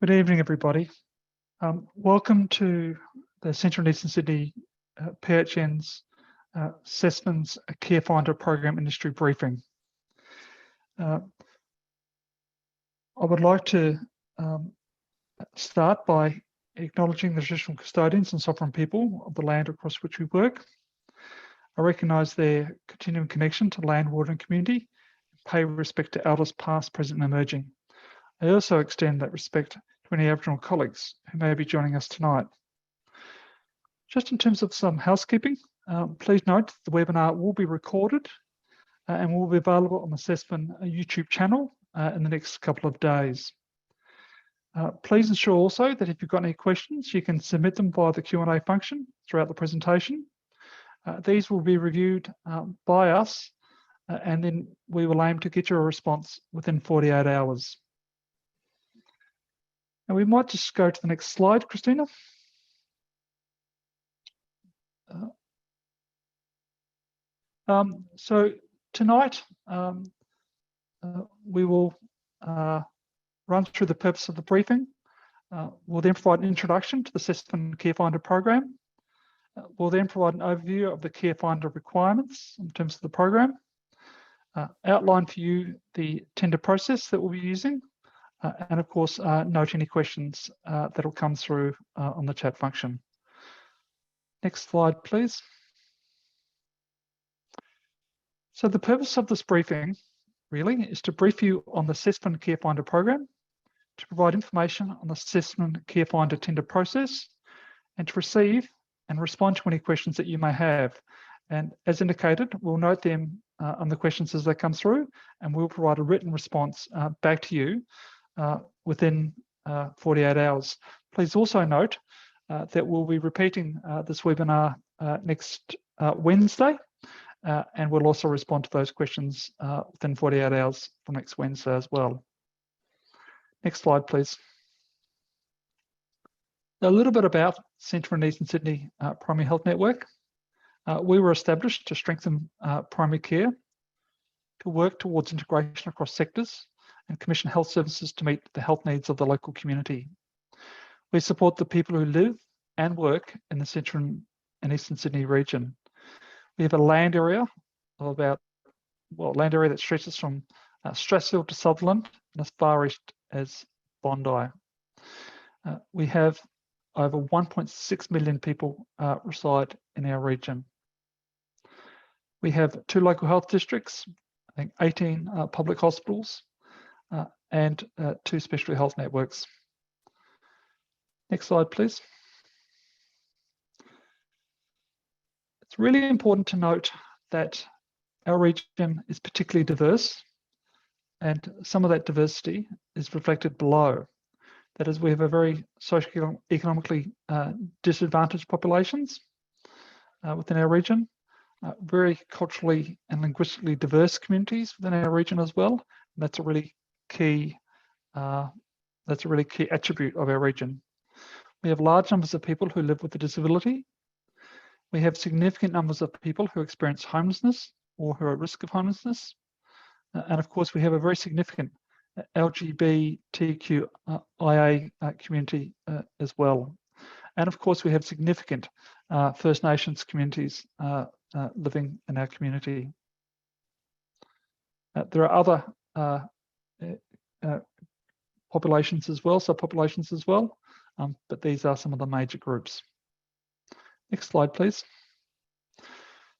Good evening, everybody. Welcome to the Central and Eastern Sydney PHN's CESPHN's Care Finder Program Industry Briefing. I would like to start by acknowledging the traditional custodians and sovereign people of the land across which we work. I recognise their continuing connection to land, water and community, and pay respect to elders past, present and emerging. I also extend that respect to any Aboriginal colleagues who may be joining us tonight. Just in terms of some housekeeping, please note the webinar will be recorded and will be available on the CESPHN YouTube channel in the next couple of days. Please ensure also that if you've got any questions, you can submit them via the Q&A function throughout the presentation. These will be reviewed by us and then we will aim to get you a response within 48 hours. And we might just go to the next slide, Christina. So tonight, we will run through the purpose of the briefing. We'll then provide an introduction to the CESPHN Care Finder program. We'll then provide an overview of the Care Finder requirements in terms of the program, outline for you the tender process that we'll be using, and of course, note any questions that will come through on the chat function. Next slide, please. So the purpose of this briefing really is to brief you on the CESPHN Care Finder program, to provide information on the CESPHN Care Finder tender process, and to receive and respond to any questions that you may have. And as indicated, we'll note them on the questions as they come through, and we'll provide a written response back to you within 48 hours. Please also note that we'll be repeating this webinar next Wednesday, and we'll also respond to those questions within 48 hours for next Wednesday as well. Next slide, please. A little bit about Central and Eastern Sydney Primary Health Network. We were established to strengthen primary care, to work towards integration across sectors, and commission health services to meet the health needs of the local community. We support the people who live and work in the Central and Eastern Sydney region. We have a land area of about, land area that stretches from Strathfield to Sutherland and as far east as Bondi. We have over 1.6 million people reside in our region. We have 2 local health districts, I think 18 public hospitals, and 2 specialty health networks. Next slide, please. It's really important to note that our region is particularly diverse, and some of that diversity is reflected below. That is, we have a very socioeconomically disadvantaged populations within our region, very culturally and linguistically diverse communities within our region as well. And that's a really key attribute of our region. We have large numbers of people who live with a disability. We have significant numbers of people who experience homelessness or who are at risk of homelessness. And of course, we have a very significant LGBTQIA community as well. And of course, we have significant First Nations communities living in our community. There are other populations as well, subpopulations as well, but these are some of the major groups. Next slide, please.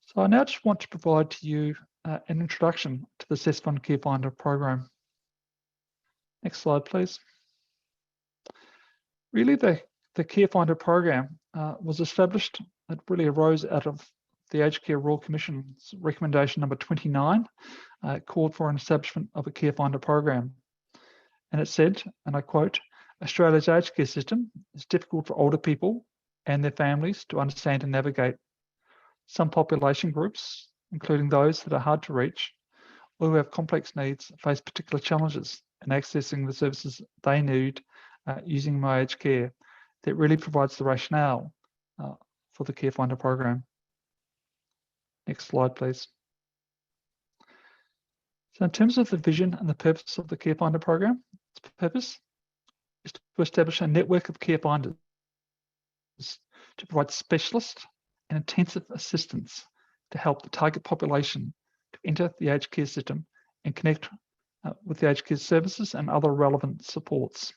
So I now just want to provide to you an introduction to the CESPHN Care Finder program. Next slide, please. Really, the Care Finder program was established, it really arose out of the Aged Care Royal Commission's recommendation number 29, called for an establishment of a Care Finder program. And it said, and I quote, "Australia's aged care system is difficult for older people and their families to understand and navigate. Some population groups, including those that are hard to reach or who have complex needs, face particular challenges in accessing the services they need using My Aged Care." That really provides the rationale for the Care Finder program. Next slide, please. So in terms of the vision and the purpose of the Care Finder program, its purpose is to establish a network of care finders to provide specialist and intensive assistance to help the target population to enter the aged care system and connect with the aged care services and other relevant supports.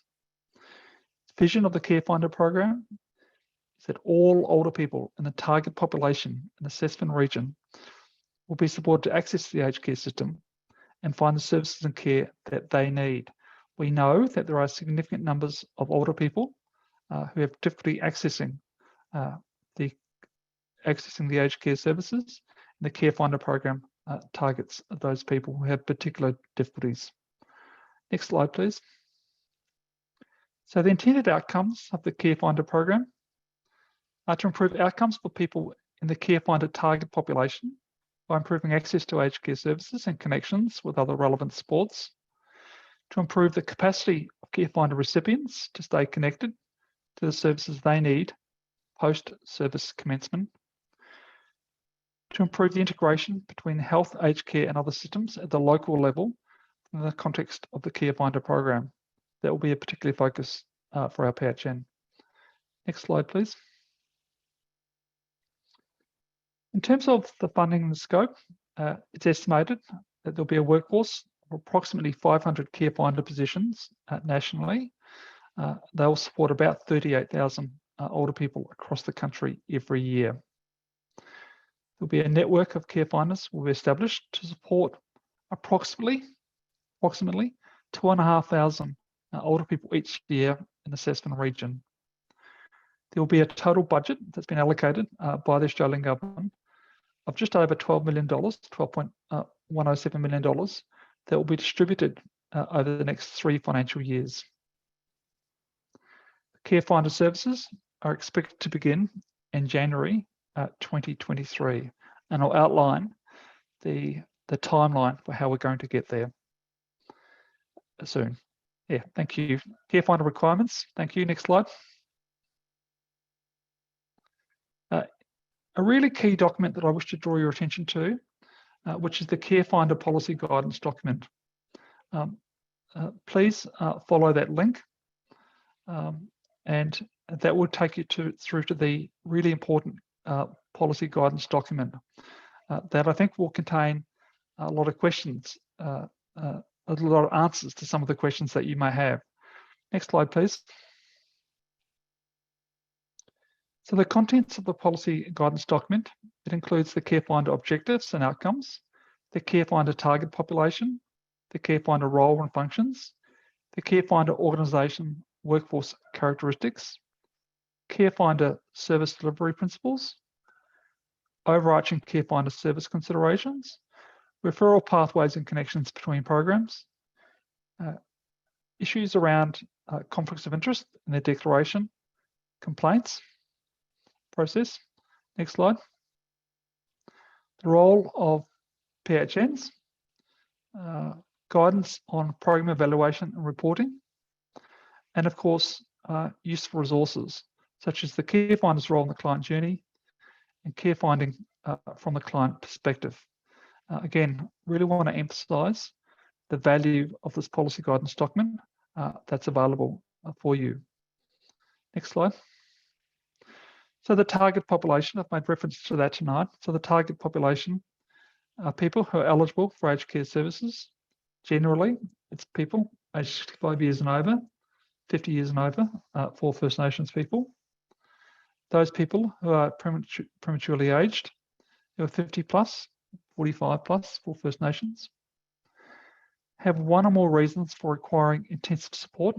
The vision of the Care Finder program is that all older people in the target population in the CESPHN region will be supported to access the aged care system and find the services and care that they need. We know that there are significant numbers of older people who have difficulty accessing the aged care services, and the Care Finder program targets those people who have particular difficulties. Next slide, please. So the intended outcomes of the Care Finder program are to improve outcomes for people in the Care Finder target population by improving access to aged care services and connections with other relevant supports, to improve the capacity of Care Finder recipients to stay connected to the services they need post-service commencement, to improve the integration between health, aged care and other systems at the local level in the context of the Care Finder program. That will be a particular focus for our PHN. Next slide, please. In terms of the funding and the scope, it's estimated that there'll be a workforce of approximately 500 Care Finder positions nationally. They will support about 38,000 older people across the country every year. There'll be a network of care finders will be established to support approximately 2,500 older people each year in the CESPHN region. There will be a total budget that's been allocated by the Australian government of just over $12 million, $12.107 million, that will be distributed over the next 3 financial years. Care Finder services are expected to begin in January 2023, and I'll outline the timeline for how we're going to get there soon. Yeah, thank you. Care Finder requirements. Thank you. Next slide. A really key document that I wish to draw your attention to, which is the Care Finder policy guidance document. Please follow that link, and that will take you through to the really important policy guidance document that I think will contain a lot of questions, a lot of answers to some of the questions that you may have. Next slide, please. So the contents of the policy guidance document, it includes the Care Finder objectives and outcomes, the Care Finder target population, the Care Finder role and functions, the Care Finder organisation workforce characteristics, Care Finder service delivery principles, overarching Care Finder service considerations, referral pathways and connections between programs, issues around conflicts of interest in their declaration, complaints process. Next slide. The role of PHNs, guidance on program evaluation and reporting, and of course, useful resources such as the Care Finder's role in the client journey and care finding from the client perspective. Again, really want to emphasise the value of this policy guidance document that's available for you. Next slide. So the target population, I've made reference to that tonight. So the target population are people who are eligible for aged care services. Generally, it's people aged 65 years and over, 50 years and over for First Nations people. Those people who are prematurely aged, who are 50 plus, 45 plus for First Nations, have one or more reasons for requiring intensive support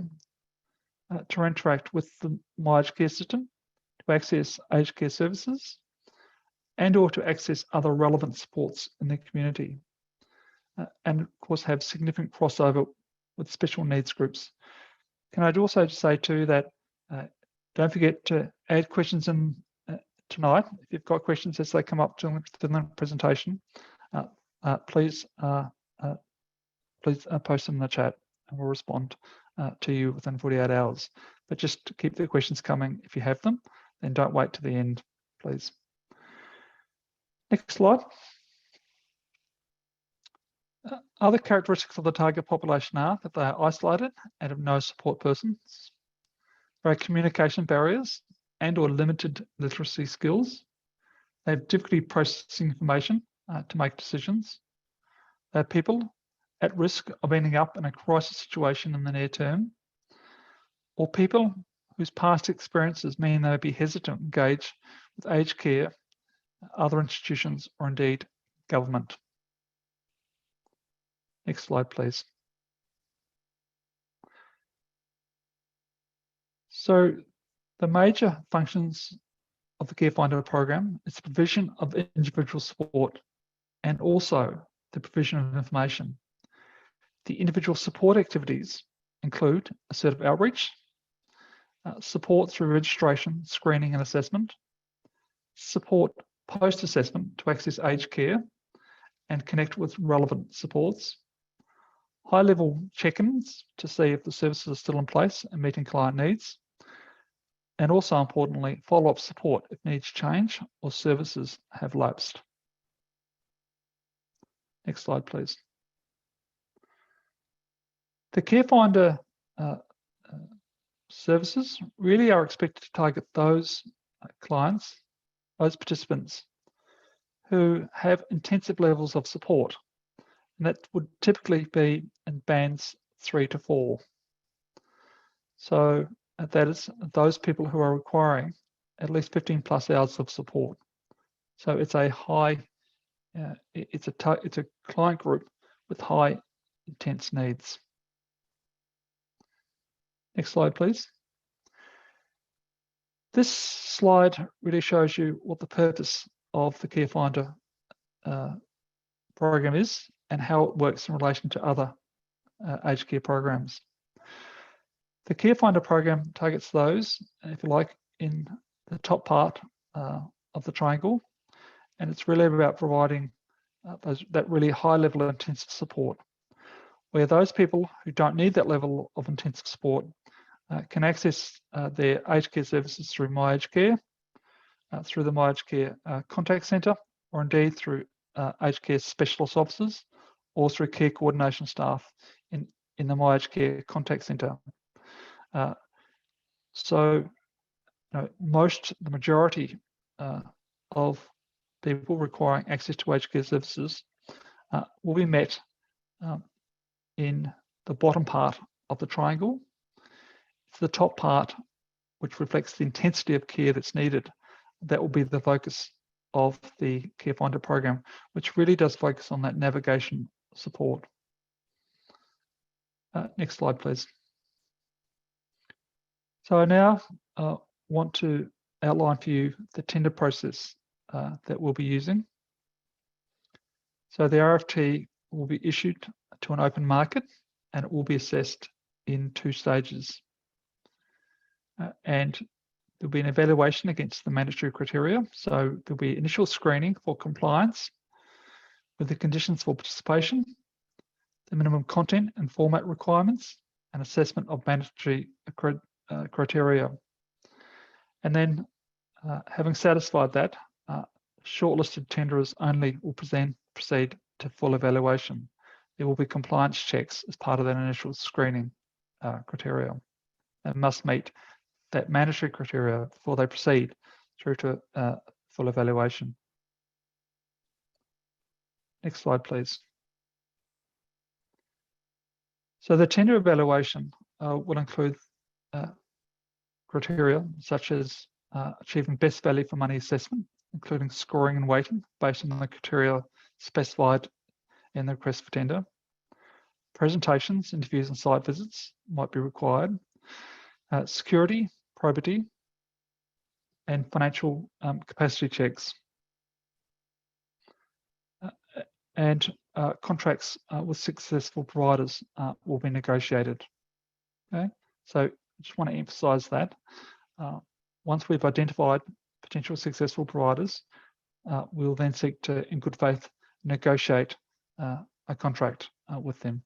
to interact with the My Aged Care system, to access aged care services, and or to access other relevant supports in their community. And of course have significant crossover with special needs groups. Can I also say too that don't forget to add questions in tonight. If you've got questions as they come up during the presentation, please post them in the chat and we'll respond to you within 48 hours. But just to keep the questions coming if you have them, then don't wait to the end, please. Next slide. Other characteristics of the target population are that they are isolated and have no support persons. There are communication barriers and or limited literacy skills. They have difficulty processing information to make decisions. They are people at risk of ending up in a crisis situation in the near term, or people whose past experiences mean they would be hesitant to engage with aged care, other institutions, or indeed government. Next slide, please. So the major functions of the Care Finder program is the provision of individual support and also the provision of information. The individual support activities include assertive outreach, support through registration, screening and assessment, support post-assessment to access aged care and connect with relevant supports, high-level check-ins to see if the services are still in place and meeting client needs, and also importantly, follow-up support if needs change or services have lapsed. Next slide, please. The Care Finder services really are expected to target those clients, those participants who have intensive levels of support. And that would typically be in bands 3 to 4. So that is those people who are requiring at least 15 plus hours of support. So it's a high, it's a client group with high intense needs. Next slide, please. This slide really shows you what the purpose of the Care Finder program is and how it works in relation to other aged care programs. The Care Finder program targets those, if you like, in the top part of the triangle, and it's really about providing that really high level of intensive support, where those people who don't need that level of intensive support can access their aged care services through My Aged Care, through the My Aged Care contact centre, or indeed through aged care specialist officers, or through care coordination staff in the My Aged Care contact centre. So the majority of people requiring access to aged care services will be met in the bottom part of the triangle. It's the top part which reflects the intensity of care that's needed. That will be the focus of the Care Finder program, which really does focus on that navigation support. Next slide, please. So I now want to outline for you the tender process that we'll be using. So the RFT will be issued to an open market and it will be assessed in 2 stages. And there'll be an evaluation against the mandatory criteria. So there'll be initial screening for compliance with the conditions for participation, the minimum content and format requirements, and assessment of mandatory criteria. And then having satisfied that, shortlisted tenderers only will proceed to full evaluation. There will be compliance checks as part of that initial screening criteria. They must meet that mandatory criteria before they proceed through to full evaluation. Next slide, please. So the tender evaluation will include criteria such as achieving best value for money assessment, including scoring and weighting based on the criteria specified in the request for tender. Presentations, interviews and site visits might be required. Security, probity, and financial capacity checks. And contracts with successful providers will be negotiated. Okay, so I just want to emphasise that once we've identified potential successful providers, we'll then seek to, in good faith, negotiate a contract with them.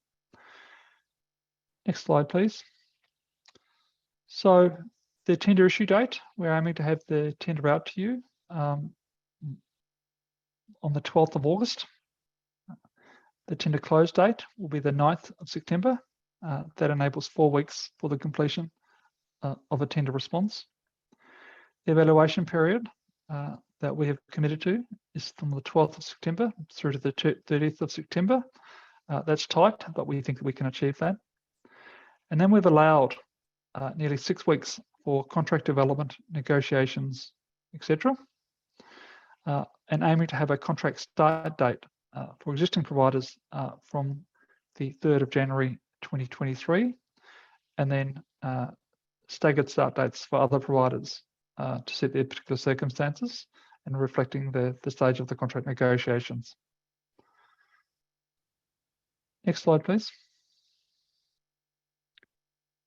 Next slide, please. So the tender issue date, we're aiming to have the tender out to you on the 12th of August. The tender close date will be the 9th of September. That enables 4 weeks for the completion of a tender response. The evaluation period that we have committed to is from the 12th of September through to the 30th of September. That's tight, but we think that we can achieve that. And then we've allowed nearly 6 weeks for contract development, negotiations, etc. And aiming to have a contract start date for existing providers from the 3rd of January 2023, and then staggered start dates for other providers to suit their particular circumstances and reflecting the stage of the contract negotiations. Next slide, please.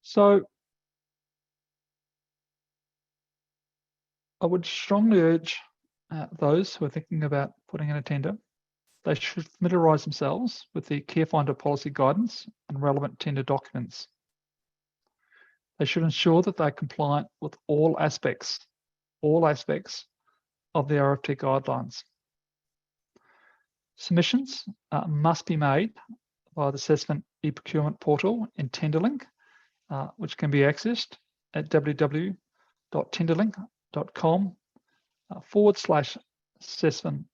So I would strongly urge those who are thinking about putting in a tender, they should familiarise themselves with the CareFinder policy guidance and relevant tender documents. They should ensure that they're compliant with all aspects of the RFT guidelines. Submissions must be made via the CESPHN e-procurement portal in Tenderlink, which can be accessed at www.tenderlink.com/CESPHN/.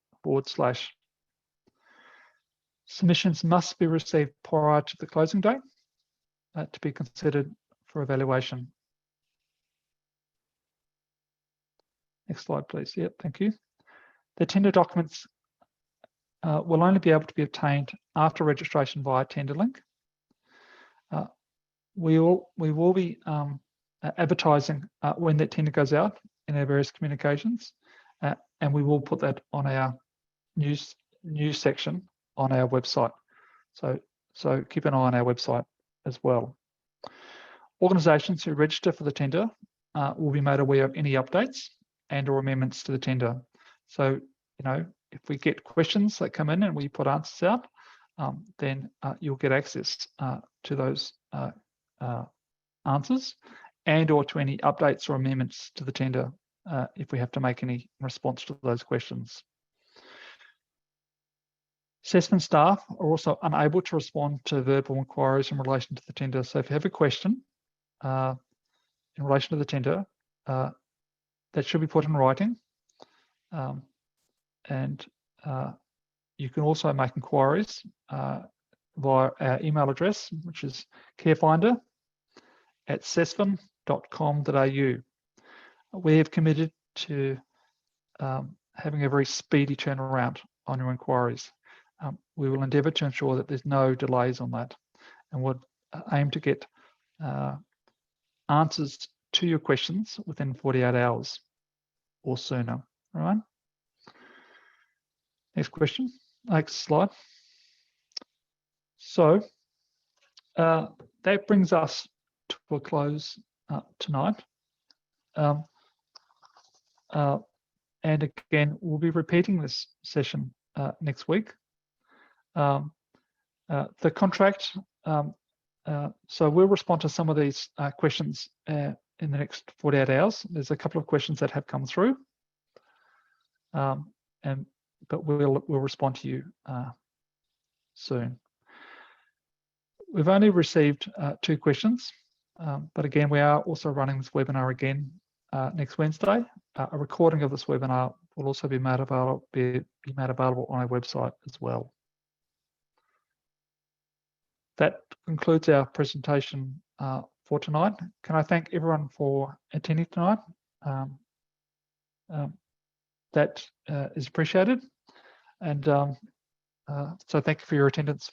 Submissions must be received prior to the closing date to be considered for evaluation. Next slide, please. Yep, thank you. The tender documents will only be able to be obtained after registration via Tenderlink. We will be advertising when that tender goes out in our various communications, and we will put that on our news section on our website. So keep an eye on our website as well. Organisations who register for the tender will be made aware of any updates and or amendments to the tender. So, you know, if we get questions that come in and we put answers out, then you'll get access to those answers and or to any updates or amendments to the tender if we have to make any response to those questions. CESPHN staff are also unable to respond to verbal inquiries in relation to the tender. So if you have a question in relation to the tender, that should be put in writing. And you can also make inquiries via our email address, which is carefinder@cesphn.com.au. We have committed to having a very speedy turnaround on your inquiries. We will endeavour to ensure that there's no delays on that, and would aim to get answers to your questions within 48 hours or sooner. All right. Next question. Next slide. So that brings us to a close tonight. And again, we'll be repeating this session next week. The contract, so we'll respond to some of these questions in the next 48 hours. There's a couple of questions that have come through, but we'll respond to you soon. We've only received 2 questions, but again, we are also running this webinar again next Wednesday. A recording of this webinar will also be made available on our website as well. That concludes our presentation for tonight. Can I thank everyone for attending tonight? That is appreciated. And so thank you for your attendance.